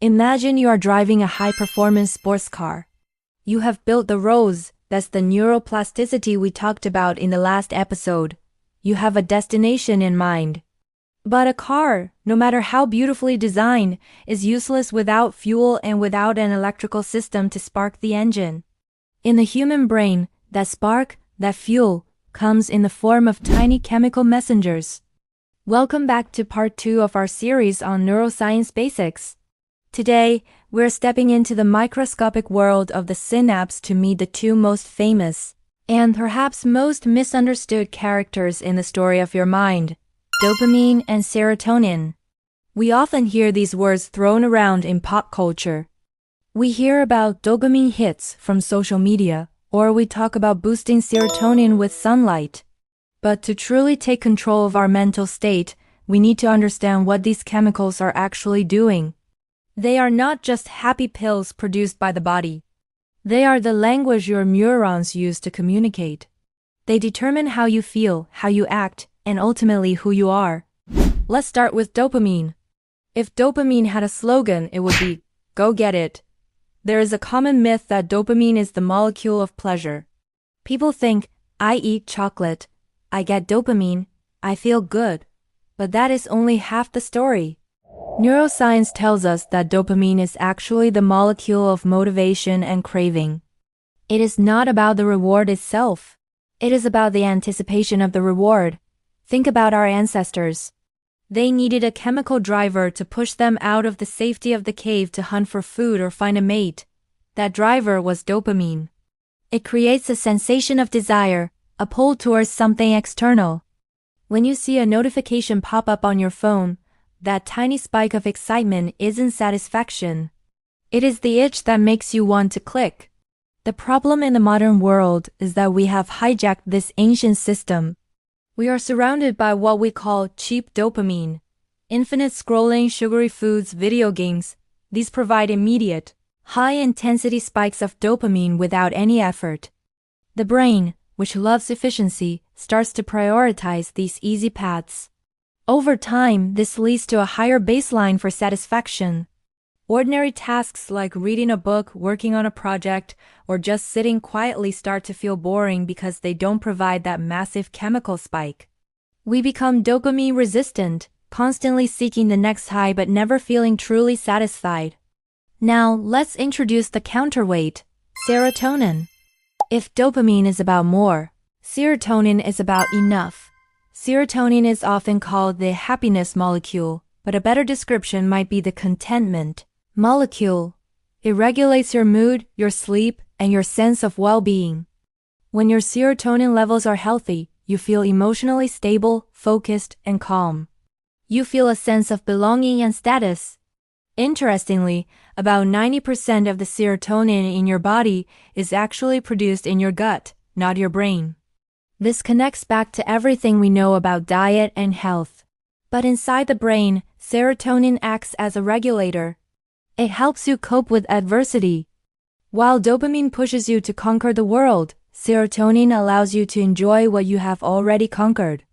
Imagine you are driving a high-performance sports car. You have built the roads, that's the neuroplasticity we talked about in the last episode. You have a destination in mind. But a car, no matter how beautifully designed, is useless without fuel and without an electrical system to spark the engine. In the human brain, that spark, that fuel, comes in the form of tiny chemical messengers. Welcome back to part 2 of our series on neuroscience basics. Today, we're stepping into the microscopic world of the synapse to meet the two most famous and perhaps most misunderstood characters in the story of your mind, dopamine and serotonin. We often hear these words thrown around in pop culture. We hear about dopamine hits from social media, or we talk about boosting serotonin with sunlight. But to truly take control of our mental state, we need to understand what these chemicals are actually doing. They are not just happy pills produced by the body. They are the language your neurons use to communicate. They determine how you feel, how you act, and ultimately who you are. Let's start with dopamine. If dopamine had a slogan, it would be, "Go get it." There is a common myth that dopamine is the molecule of pleasure. People think, I eat chocolate, I get dopamine, I feel good. But that is only half the story. Neuroscience tells us that dopamine is actually the molecule of motivation and craving. It is not about the reward itself. It is about the anticipation of the reward. Think about our ancestors. They needed a chemical driver to push them out of the safety of the cave to hunt for food or find a mate. That driver was dopamine. It creates a sensation of desire, a pull towards something external. When you see a notification pop up on your phone, that tiny spike of excitement isn't satisfaction. It is the itch that makes you want to click. The problem in the modern world is that we have hijacked this ancient system. We are surrounded by what we call cheap dopamine. Infinite scrolling, sugary foods, video games. These provide immediate, high-intensity spikes of dopamine without any effort. The brain, which loves efficiency, starts to prioritize these easy paths. Over time, this leads to a higher baseline for satisfaction. Ordinary tasks like reading a book, working on a project, or just sitting quietly start to feel boring because they don't provide that massive chemical spike. We become dopamine resistant, constantly seeking the next high but never feeling truly satisfied. Now, let's introduce the counterweight, serotonin. If dopamine is about more, serotonin is about enough. Serotonin is often called the happiness molecule, but a better description might be the contentment molecule. It regulates your mood, your sleep, and your sense of well-being. When your serotonin levels are healthy, you feel emotionally stable, focused, and calm. You feel a sense of belonging and status. Interestingly, about 90% of the serotonin in your body is actually produced in your gut, not your brain. This connects back to everything we know about diet and health. But inside the brain, serotonin acts as a regulator. It helps you cope with adversity. While dopamine pushes you to conquer the world, serotonin allows you to enjoy what you have already conquered.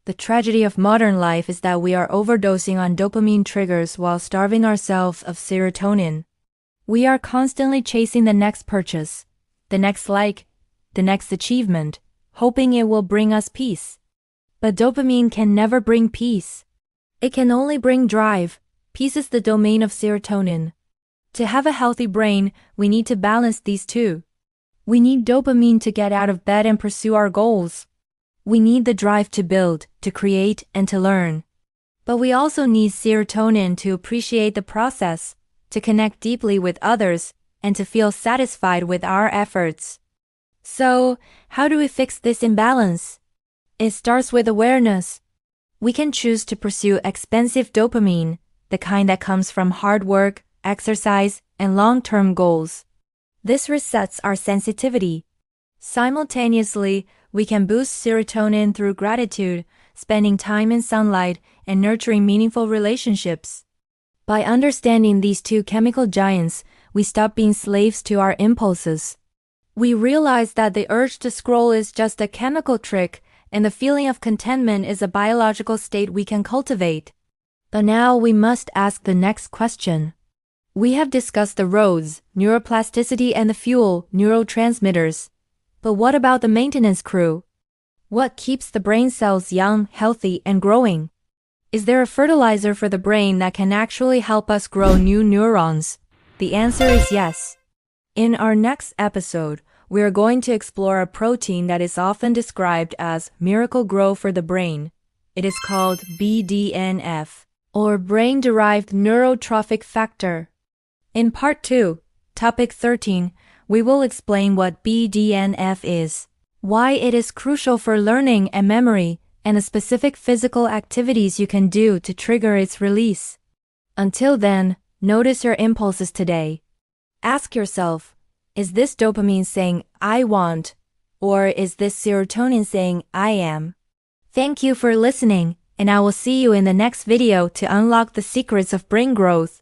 The tragedy of modern life is that we are overdosing on dopamine triggers while starving ourselves of serotonin. We are constantly chasing the next purchase, the next like, the next achievement, hoping it will bring us peace. But dopamine can never bring peace. It can only bring drive. Peace is the domain of serotonin. To have a healthy brain, we need to balance these two. We need dopamine to get out of bed and pursue our goals. We need the drive to build, to create, and to learn. But we also need serotonin to appreciate the process, to connect deeply with others, and to feel satisfied with our efforts. So, how do we fix this imbalance? It starts with awareness. We can choose to pursue expensive dopamine, the kind that comes from hard work, exercise, and long-term goals. This resets our sensitivity. Simultaneously, we can boost serotonin through gratitude, spending time in sunlight, and nurturing meaningful relationships. By understanding these two chemical giants, we stop being slaves to our impulses. We realize that the urge to scroll is just a chemical trick, and the feeling of contentment is a biological state we can cultivate. But now we must ask the next question. We have discussed the roads, neuroplasticity, and the fuel, neurotransmitters. But what about the maintenance crew? What keeps the brain cells young, healthy, and growing? Is there a fertilizer for the brain that can actually help us grow new neurons? The answer is yes. In our next episode, we are going to explore a protein that is often described as miracle grow for the brain. It is called BDNF, or brain-derived neurotrophic factor. In Part 2, Topic 13, we will explain what BDNF is, why it is crucial for learning and memory, and the specific physical activities you can do to trigger its release. Until then, notice your impulses today. Ask yourself, is this dopamine saying, I want, or is this serotonin saying, I am? Thank you for listening, and I will see you in the next video to unlock the secrets of brain growth.